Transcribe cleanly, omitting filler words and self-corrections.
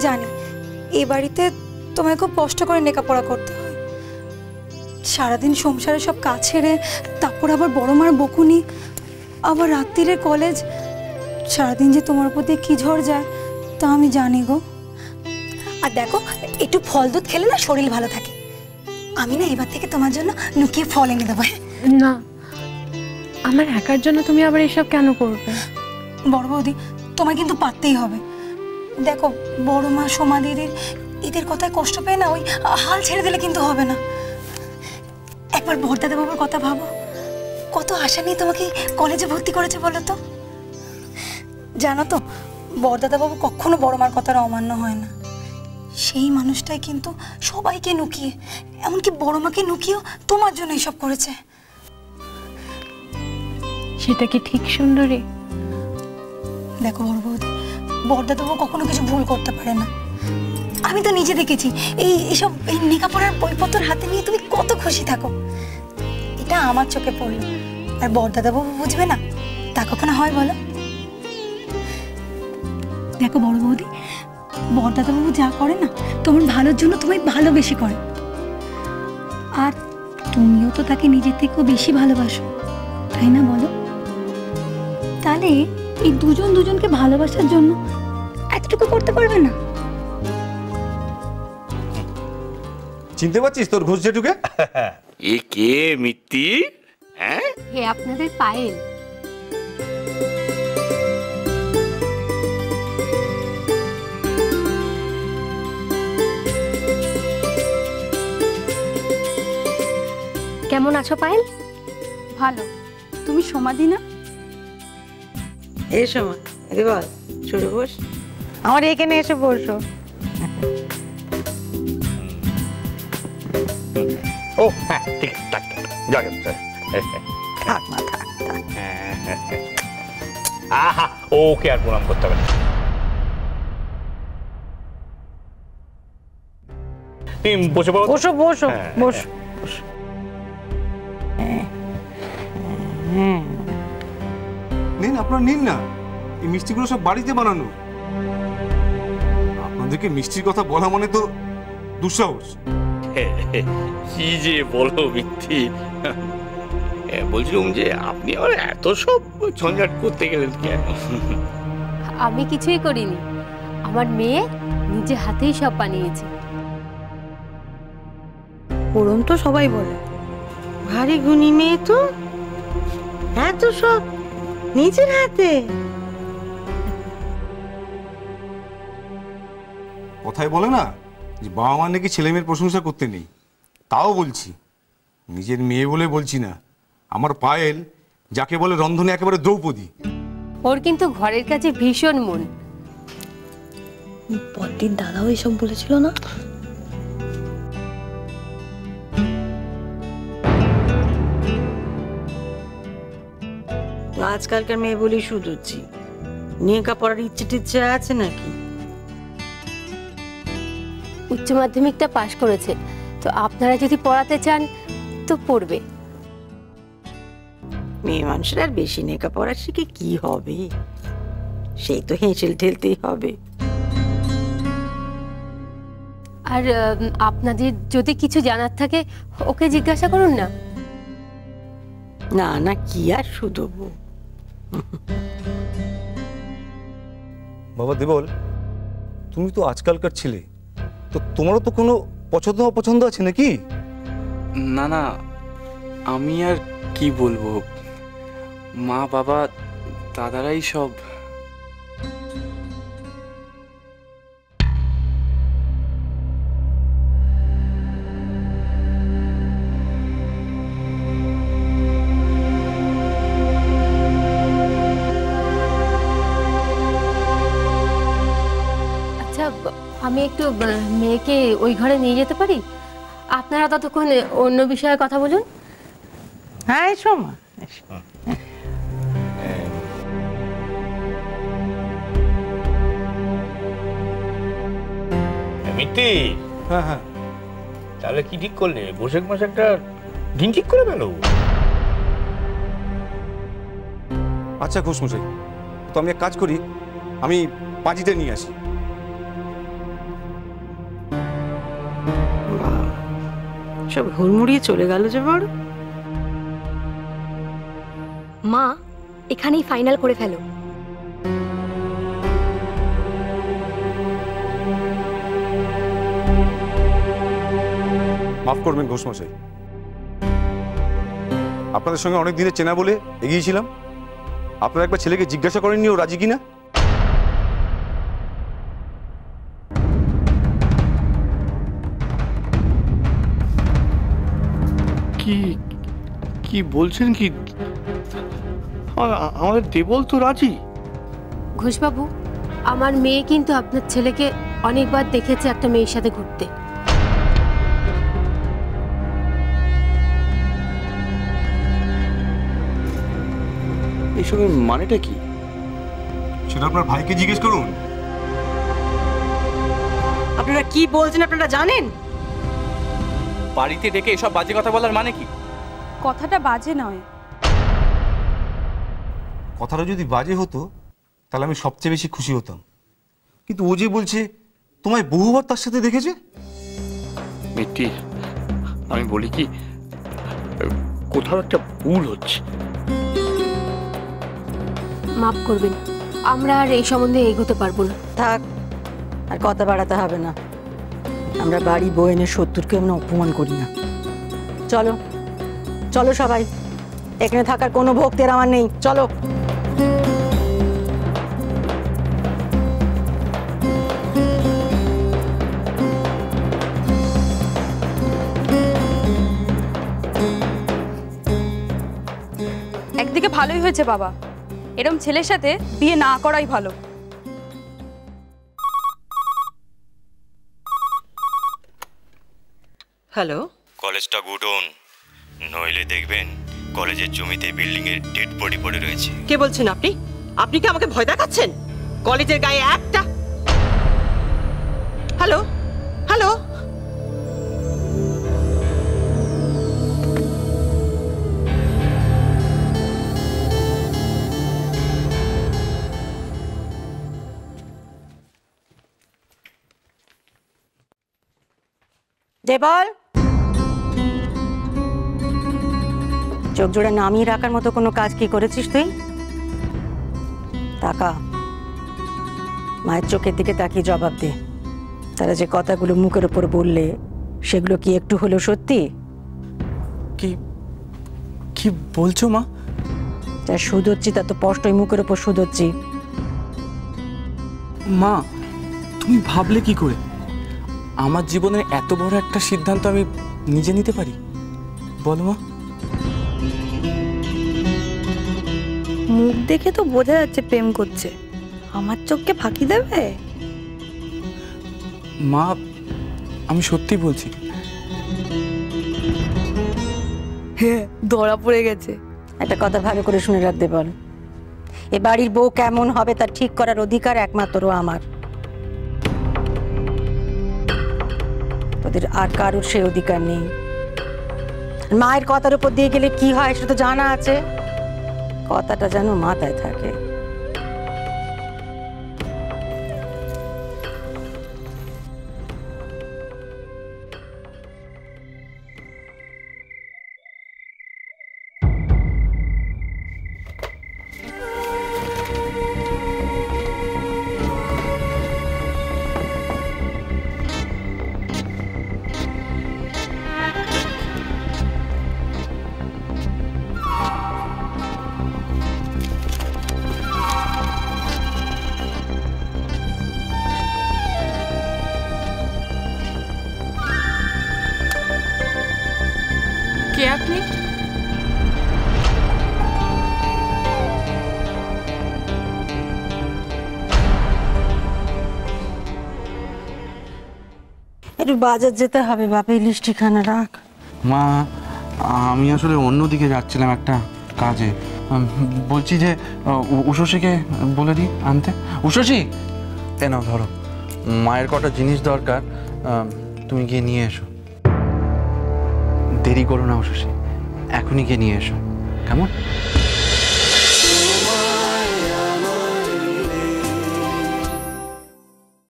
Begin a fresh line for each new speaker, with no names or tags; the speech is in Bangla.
জানি এই বাড়িতে তোমায় খুব কষ্ট করে লেখাপড়া করতে হয়, সারাদিন সংসারে সব কাজ ছেড়ে তারপর আবার বড় মার বকুনি, আবার রাত্রিরে কলেজ, সারাদিন যে তোমার প্রতি কি ঝড় যায় তা আমি জানি গো। আর দেখো একটু ফল দুধ খেলে না শরীর ভালো থাকে। আমি না এবার থেকে তোমার জন্য লুকিয়ে ফল এনে দেবো।
না, আমার একার জন্য তুমি আবার এসব কেন করবে?
বড় বৌদি তোমায় কিন্তু পারতেই হবে। দেখো বড় মা সোমা দিদির এদের কথায় কষ্ট পেয়ে না ওই হাল ছেড়ে দিলে কিন্তু হবে না। একবার বড়দাদা বাবুর কথা ভাবো, কত আশা নিয়ে তোমাকে কলেজে ভর্তি করেছে বলো তো। জানো তো বড়দাদা বাবু কখনো বড় মার কথার অমান্য হয় না। সেই মানুষটাই কিন্তু সবাইকে নুকিয়ে, এমনকি বড় মাকে নুকিয়েও তোমার জন্য এইসব করেছে।
সেটা কি ঠিক সুন্দরী?
দেখো বড় বৌদি, বড়দাদা বাবু কখনো কিছু ভুল করতে পারে না। আমি তো নিজে দেখেছি এইসব এই লেখাপড়ার বইপত্র হাতে নিয়ে তুমি কত খুশি থাকো। এটা আমার চোখে পড়লো, আর বড়দাদা বাবু বুঝবে না তা কখনো হয় বলো? দেখো বড় বৌদি, বড়দাদা বাবু যা করে না তোমার ভালোর জন্য তোমায় ভালোবেসে করে, আর তুমিও তো তাকে নিজের থেকেও বেশি ভালোবাসো, তাই না বলো? তাহলে এই দুজন দুজনকে ভালোবাসার জন্য এতটুকু করতে পারবে না?
চিনতে পারছিস তোর ঘোষ জেঠুকে?
এ কে মিত্তি? হ্যাঁ,
হে আপনাদের পায়েল। কেমন আছো পায়েল?
ভালো। তুমি সমাধি না?
এই সময় এদিকে বল, সরে বস, আমার এখানে এসে বসো।
ও হ্যাঁ ঠিক আছে, থাক
থাক না, থাক।
আহা, ওকে আর প্রণাম করতে হবে না। তুমি বসে পড়ো।
বসো বসো বসো।
নিন, আপনারা নিন না, এই মিষ্টিগুলো সব বাড়িতে বানানো। আপনাদেরকে মিষ্টির কথা বলা মানে তো দুঃসাহস।
কি যে বলো মিত্তি, বলছিলাম যে আপনি আবার এত সব ঝঞ্ঝাট করতে গেলেন কেন?
আমি কিছুই করিনি, আমার মেয়ে নিজে হাতেই সব বানিয়েছে।
ওরম তো সবাই বলে, ভারী গুণী মেয়ে তো, এত সব নিজের হাতে।
কথায় বলে না যে বাবা মা নাকি ছেলে মেয়ের প্রশংসা করতে নেই, তাও বলছি, নিজের মেয়ে বলে বলছি না, আমার পায়েল যাকে বলে রন্ধনে একেবারে দ্রৌপদী।
ওর কিন্তু ঘরের কাছে ভীষণ মন।
পরদিন দাদাও এসব বলেছিল না? তো আজকালকার মেয়ে বলি শুধুছি, লেখাপড়ার ইচ্ছে টিচ্ছে আছে নাকি?
উচ্চ মাধ্যমিকটা পাশ করেছে, তো আপনারা যদি পড়াতে চান তো পড়বে।
মেয়ে মানুষের আর বেশি লেখাপড়া শিখে কি হবে, সেই তো হেঁচেল ঠেলতেই হবে।
আর আপনাদের যদি কিছু জানার থাকে ওকে জিজ্ঞাসা করুন না।
না না, কি আর শুধবো।
বাবা দেবল, তুমি তো আজকালকার ছেলে, তো তোমারও তো কোনো পছন্দ অপছন্দ আছে নাকি?
না না, আমি আর কি বলবো, মা বাবা দাদারাই সব।
আচ্ছা, আমি একটু মেয়েকে ওই ঘরে নিয়ে যেতে পারি? আপনারা ততক্ষণ অন্য বিষয়ে কথা বলুন।
হ্যাঁ এসো মা, এসো।
মিত্তি,
হ্যাঁ হ্যাঁ,
তাহলে কি ঠিক করলে? বসে মাসে একটা দিন ঠিক করে গেল।
আচ্ছা ঘোষমশাই, তো আমি এক কাজ করি, আমি পাজিটা নিয়ে আসি।
সব হুড়মুড়িয়ে চলে গেল যে বড়।
মা, এখানেই ফাইনাল করে ফেলো।
মাফ করবেন ঘোষমশাই, আপনাদের সঙ্গে অনেক দিনের চেনা বলে এগিয়েছিলাম। আপনারা একবার ছেলেকে জিজ্ঞাসা করেননি ও রাজি কিনা?
কি কি বলছেন কি? আমাদের দেবল তো রাজি।
ঘোষবাবু, আমার মেয়ে কিন্তু আপনার ছেলেকে অনেকবার দেখেছে একটা মেয়ের সাথে ঘুরতে।
এইসবের মানেটা কি?
সেটা আপনার ভাইকে জিজ্ঞেস করুন।
আপনারা কি বলছেন আপনারা জানেন?
বাড়িতে ডেকে এসব বাজে কথা বলার মানে কি?
কথাটা বাজে নয়।
কথাটা যদি বাজে হতো তাহলে আমি সবচেয়ে বেশি খুশি হতাম, কিন্তু ও যে বলছে তোমায় বহুবার তার সাথে দেখেছে।
মিত্তি, আমি বলি কি, কোথাও একটা ভুল হচ্ছে।
মাফ করবেন, আমরা আর এই সম্বন্ধে এগোতে পারবো না।
থাক, আর কথা বাড়াতে হবে না। আমরা বাড়ি বউ এনে শত্রুকে আমরা অপমান করি না। চলো চলো সবাই, এখানে থাকার কোনো ভক্তির আমার নেই, চলো।
একদিকে ভালোই হয়েছে বাবা, এরম ছেলের সাথে বিয়ে না করাই ভালো।
হ্যালো,
কলেজটা গুডন, নইলে দেখবেন কলেজের জমিতে বিল্ডিং এর ডেড বডি পড়ে রয়েছে।
কে বলছেন আপনি? আপনি কি আমাকে ভয় দেখাচ্ছেন? কলেজের গায়ে একটা। হ্যালো হ্যালো, দেবল, চোখ জোড়া নামিয়ে রাখার মতো কোনো কাজ কি করেছিস তুই? তাকা, মায়ের চোখের দিকে তাকিয়ে জবাব দে। তারা যে কথাগুলো মুখের উপর বললে সেগুলো কি একটু হলেও সত্যি?
কি কি বলছো মা?
যা সুদ হচ্ছি তা তো স্পষ্টই মুখের উপর সুদ হচ্ছি।
মা, তুমি ভাবলে কি করে আমার জীবনের এত বড় একটা সিদ্ধান্ত আমি নিজে নিতে পারি? বলো মা।
মুখ দেখে তো বোঝা যাচ্ছে প্রেম করছে, আমার চোখকে ফাঁকি দেবে?
মা, আমি সত্যি বলছি।
হ্যাঁ, ধরা পড়ে গেছে।
একটা কথা ভালো করে শুনে রাখতে বল, এ বাড়ির বউ কেমন হবে তা ঠিক করার অধিকার একমাত্র আমার। তোদের আর কারোর সেই অধিকার নেই। মায়ের কথার উপর দিয়ে গেলে কি হয় সেটা তো জানা আছে। কথাটা যেন মাথায় থাকে।
কে আপনি?
একটু বাজার যেতে হবে বাপে, লিস্টিখানা রাখ।
মা, আমি আসলে অন্যদিকে যাচ্ছিলাম একটা কাজে। বলছি যে উষসীকে বলে দিই আনতে। উষসী, এ নাও ধরো, মায়ের কটা জিনিস দরকার, তুমি গিয়ে নিয়ে এসো। দেরি করো না উষসী, এখনই গিয়ে নিয়ে এসো, কেমন?